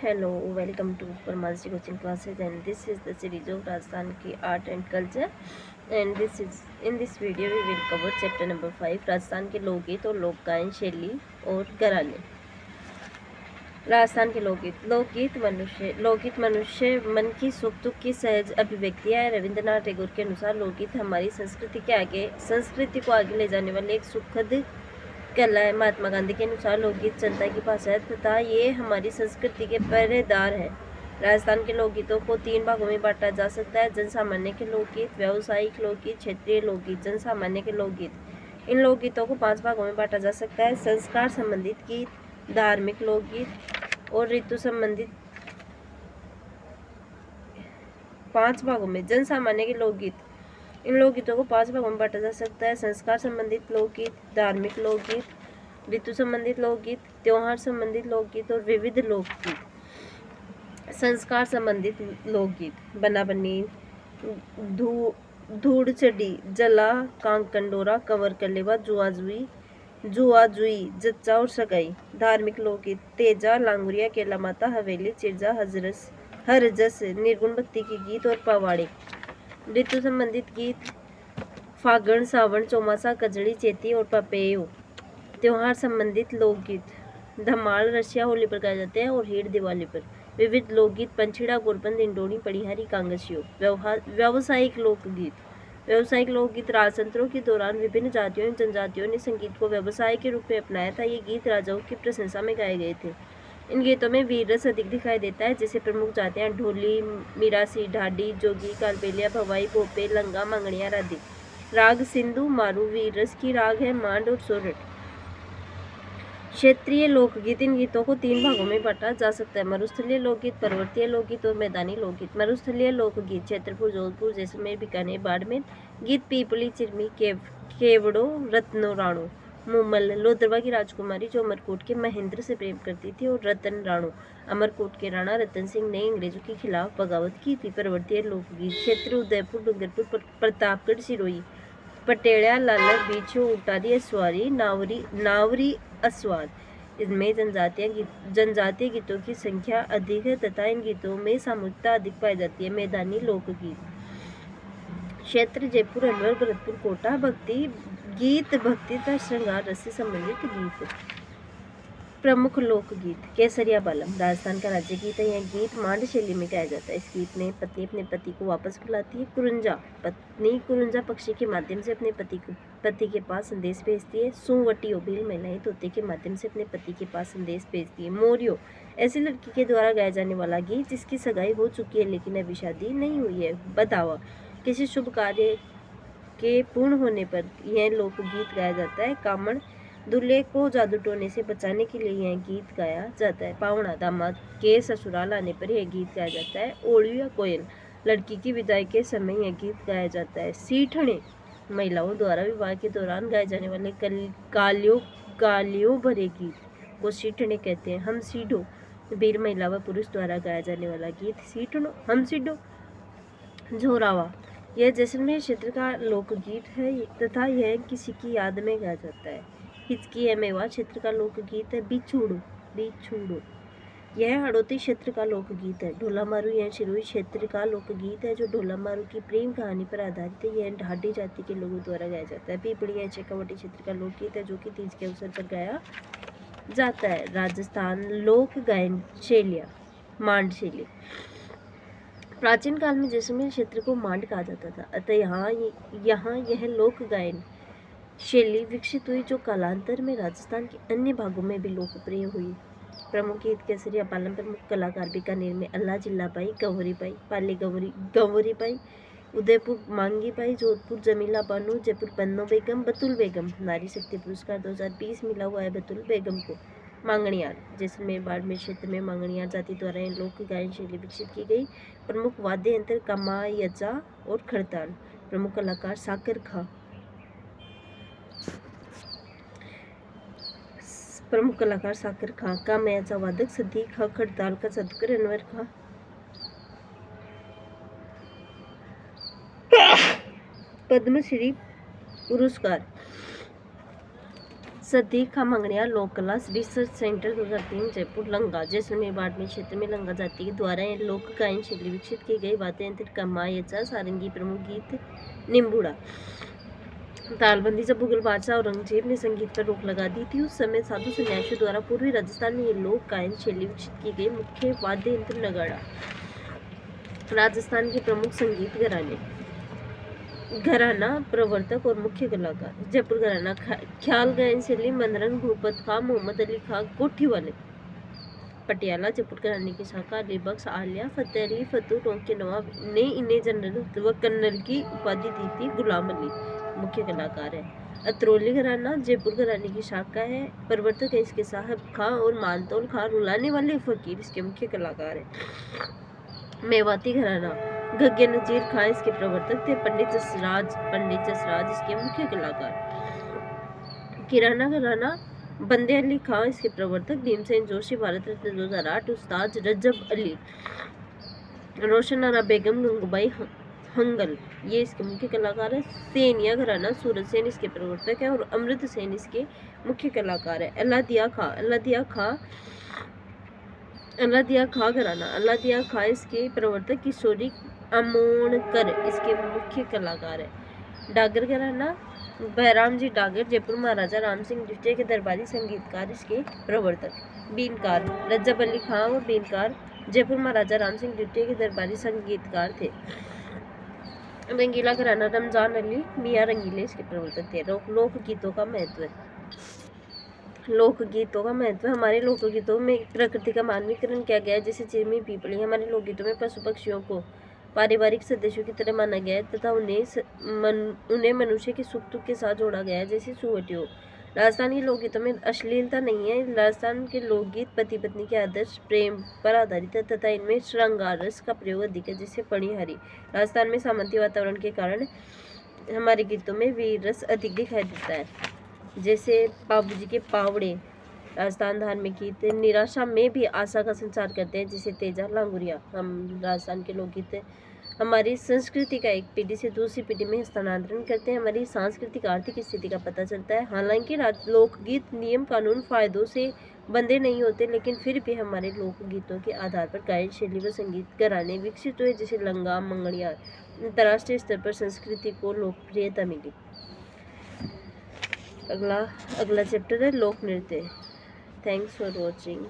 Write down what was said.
Hello, welcome to Parmasi coaching classes, and this is the series of Rajasthan ki art and culture. And this is in this video we will cover chapter number 5 Rajasthan के लोकगीत और लोक गायन शैली और घराने। राजस्थान के लोकगीत मनुष्य मन की सुख दुख की सहज अभिव्यक्तियाँ है। रविंद्रनाथ टैगोर के अनुसार लोकगीत हमारी संस्कृति को आगे ले जाने वाले एक सुखद कला है। महात्मा गांधी के अनुसार लोकगीत जनता की भाषा है तथा ये हमारी संस्कृति के पहरेदार है। राजस्थान के लोकगीतों को 3 भागों में बांटा जा सकता है: जन सामान्य के लोकगीत, व्यावसायिक लोकगीत, क्षेत्रीय लोकगीत। जन सामान्य के लोकगीत, इन लोकगीतों को 5 भागों में बांटा जा सकता है: संस्कार संबंधित गीत, धार्मिक लोकगीत और ऋतु संबंधित। 5 भागों में जन सामान्य के लोकगीत, इन लोकगीतों को 5 भागों में बांटा जा सकता है: संस्कार संबंधित लोकगीत, धार्मिक लोकगीत, ऋतु संबंधित लोकगीत, त्योहार संबंधित लोकगीत और विविध लोकगीत। संस्कार संबंधित लोकगीत: बना बनी, धूड़ चढ़ी, जला कांकन डोरा, कंवर कलेवा, जुआ जुई, जच्चा और सगाई। धार्मिक लोकगीत: तेजा, लांगुरिया, केला माता, हवेली, चिरजा, हरजस, निर्गुण भक्ति के गीत और पवाड़े। ऋतु संबंधित गीत: फागण, सावन, चौमासा, कजड़ी, चेती और पपेयो। त्योहार संबंधित लोकगीत: धमाल, रसिया होली पर गाए जाते हैं और हीड़ दिवाली पर। विविध लोकगीत: पंछीड़ा, गुरबंद, इंडोनी, पड़िहारी, कांगसियो। व्यावसायिक लोकगीत: राजतंत्रों के दौरान विभिन्न जातियों एवं जनजातियों ने संगीत को व्यवसाय के रूप में अपनाया था। ये गीत राजाओं की प्रशंसा में गाए गए थे। इन गीतों में वीर रस अधिक दिखाई देता है, जिसे प्रमुख जातियां ढोली, मिरासी, ढाडी, जोगी, कालबेलिया, भवाई, भोपे, लंगा, मांगड़िया आदि। राग सिंधु मारू वीर रस की राग है मांड और सोरठ। क्षेत्रीय लोकगीत: इन गीतों को 3 भागों में बांटा जा सकता है: मरुस्थलीय लोकगीत, पर्वतीय लोकगीत और मैदानी लोकगीत। मरुस्थलीय लोकगीत: छतरपुर, जोधपुर, जैसलमेर, बीकानेर, बाड़मेर। गीत पीपली, चिरमी, केवड़ो, रत्नो राणो। मुमल: लोधरवा की राजकुमारी जो अमरकोट के महेंद्र से प्रेम करती थी, और रतन राणो: अमरकोट के राणा रतन सिंह ने अंग्रेजों के खिलाफ बगावत की थी। पर्वतीय लोकगीत: क्षेत्र उदयपुर, डूंगरपुर, प्रतापगढ़, सिरोही। पटेड़ा, लालर, बीछो, उटारी, असवारी, नावरी अस्वाद। इनमें जनजातीय गीतों की संख्या अधिक है तथा इन गीतों में सामूहिकता अधिक पाई जाती है। मैदानी लोकगीत: क्षेत्र जयपुर, अलवर, भरतपुर, कोटा। भक्ति तथा श्रृंगार रस से संबंधित गीत। प्रमुख लोकगीत: केसरिया बालम राजस्थान का राज्य गीत है। यह गीत मांड शैली में गाया जाता है। इस गीत में पत्नी अपने पति को वापस बुलाती है। कुरुंजा: पत्नी कुरुंजा पक्षी के माध्यम से अपने पति के पास संदेश भेजती है। सुवटियो: भील महिलाएं तोते के माध्यम से अपने पति के पास संदेश भेजती है। मोरियो: ऐसी लड़की के द्वारा गाया जाने वाला गीत जिसकी सगाई हो चुकी है लेकिन अभी शादी नहीं हुई है। बधावा: किसी शुभ कार्य के पूर्ण होने पर यह लोकगीत गाया जाता है। कामण: दूल्हे को जादू टोने से बचाने के लिए यह गीत गाया जाता है। पावणा: दामाद के ससुराल आने पर यह गीत गाया जाता है। ओळू या कोयल: लड़की की विदाई के समय यह गीत गाया जाता है। सीठने: महिलाओं द्वारा विवाह के दौरान गाए जाने वाले गालियों भरे गीत को सीठने कहते हैं। हम सीढ़ो: वीर महिला व पुरुष द्वारा गाया जाने वाला गीत। सीठनो, हम सीढ़ो। झोरावा: यह जैसलमेर क्षेत्र का लोकगीत है तथा यह किसी की याद में गाया जाता है। हिचकी: यह मेवाड़ क्षेत्र का लोकगीत है। बिछूड़ो: यह हड़ौती क्षेत्र का लोकगीत है। ढोला मारू: यह सिरोही क्षेत्र का लोकगीत है जो ढोला मारू की प्रेम कहानी पर आधारित है। यह ढाडी जाति के लोगों द्वारा गाया जाता है। पीपड़ी: यह शेखावटी क्षेत्र का लोकगीत है जो कि तीज के अवसर पर गाया जाता है। राजस्थान लोक गायन शैलियाँ: मांड शैली। प्राचीन काल में जैसलमेर क्षेत्र को मांड कहा जाता था, अतः यहाँ यह लोक गायन शैली विकसित हुई जो कालांतर में राजस्थान के अन्य भागों में भी लोकप्रिय हुई। प्रमुख गीत: केसरिया बालम। प्रमुख कलाकार: बीकानेर में अल्लाह जिल्ला बाई, गंवरी बाई, पाली गंवरी बाई, उदयपुर मांगी बाई, जोधपुर जमीला बानो, जयपुर पन्नो बेगम, बतुल बेगम। नारी शक्ति पुरस्कार 2020 मिला हुआ है बतुल बेगम को। मांगणियार: जैसलमेर बाड़मेर क्षेत्र में मांगणियार जाति द्वारा लोक गायन शैली विकसित की गई। प्रमुख वाद्य यंत्र कमायजा और खड़ताल। प्रमुख कलाकार: साकर खां। कामयाजा वादक सदीक खां, खड़ताल का जादूगर अनवर खां। पद्मश्री पुरस्कार सती खमंगड़िया लोक कला रिसर्च सेंटर 2003 जयपुर। लंगा जैसलमेर बाड़मेर क्षेत्र में लंगा जाति के द्वारा लोक गायन शैली विकसित की गई। वाद्य यंत्र कम्मा यचा सारंगी। प्रमुख गीत निम्बुड़ा। तालबंदी। जब मुगल बादशाह औरंगजेब ने संगीत पर रोक लगा दी थी उस समय साधु सन्यासियों द्वारा पूर्वी राजस्थान में ये लोक गायन शैली विकसित की गई। मुख्य वाद्य यंत्र नगाड़ा। राजस्थान के प्रमुख संगीत घराने। घराना प्रवर्तक और मुख्य कलाकार। जयपुर घराना ख्याल गायन शैली मंदरंग, भूपत खां, मोहम्मद अली खां, कोठी वाले। पटियाला जयपुर घराने की शाखा अली बख्श, आलिया, फतेह अली, फतू, टोंक के नवाब ने इन्हें जनरल व कर्नल की उपाधि दी थी। गुलाम अली मुख्य कलाकार है। अतरौली घराना जयपुर घराने की शाखा है। प्रवर्तक है इसके साहब खां और मानतौल खां। रुलाने वाले फकीर इसके मुख्य कलाकार है। मेवाती घराना घग्गे नजीर खां इसके प्रवर्तक थे। पंडित जसराज इसके मुख्य कलाकार। किराना घराना बंदे अली खां इसके प्रवर्तक। भीमसेन जोशी भारत रत्न 2008। उस्ताद रजब अली। रोशन आरा बेगम गंगूबाई हंगल ये इसके मुख्य कलाकार है। सेनिया घराना सूरज सेन इसके प्रवर्तक है और अमृत सेन इसके मुख्य कलाकार है। अल्लादिया खां घराना। अल्लादिया खां इसके प्रवर्तक। किशोरी अमोणकर इसके मुख्य कलाकार है। डागर घराना बहराम जी डागर जयपुर महाराजा राम सिंह द्वितीय के दरबारी संगीतकार इसके प्रवर्तक। बीनकार रजब अली खां और बीनकार जयपुर महाराजा राम सिंह द्वितीय के दरबारी संगीतकार थे। रंगीला घराना रमजान अली मियाँ रंगीले इसके प्रवर्तक थे। लोकगीतों का महत्व। लोकगीतों का महत्व। हमारे लोकगीतों में प्रकृति का मानवीकरण किया गया है, जैसे चिरमी पीपली। हमारे लोकगीतों में पशु पक्षियों को पारिवारिक सदस्यों की तरह माना गया है तथा उन्हें मनुष्य के सुख दुख के साथ जोड़ा गया है, जैसे सुवटियों। राजस्थान के लोकगीतों में अश्लीलता नहीं है। राजस्थान के लोकगीत पति पत्नी के आदर्श प्रेम पर आधारित है तथा इनमें श्रृंगार रस का प्रयोग अधिक है, जैसे पणिहारी। राजस्थान में सामंती वातावरण के कारण हमारे गीतों में वीर रस अधिक दिखाई देता है, जैसे बाबूजी के पावड़े। राजस्थान धार्मिक गीत निराशा में भी आशा का संचार करते हैं, जैसे तेजा लांगुरिया। हम राजस्थान के लोकगीत हमारी संस्कृति का एक पीढ़ी से दूसरी पीढ़ी में हस्तांतरण करते हैं। हमारी सांस्कृतिक आर्थिक स्थिति का पता चलता है। हालांकि लोकगीत नियम कानून फायदों से बंधे नहीं होते, लेकिन फिर भी हमारे लोकगीतों के आधार पर गायन शैली व संगीत घराने विकसित हुए, जैसे लंगा मंगड़िया। अंतर्राष्ट्रीय स्तर पर संस्कृति को लोकप्रियता मिली। अगला चैप्टर है लोक नृत्य। Thanks for watching.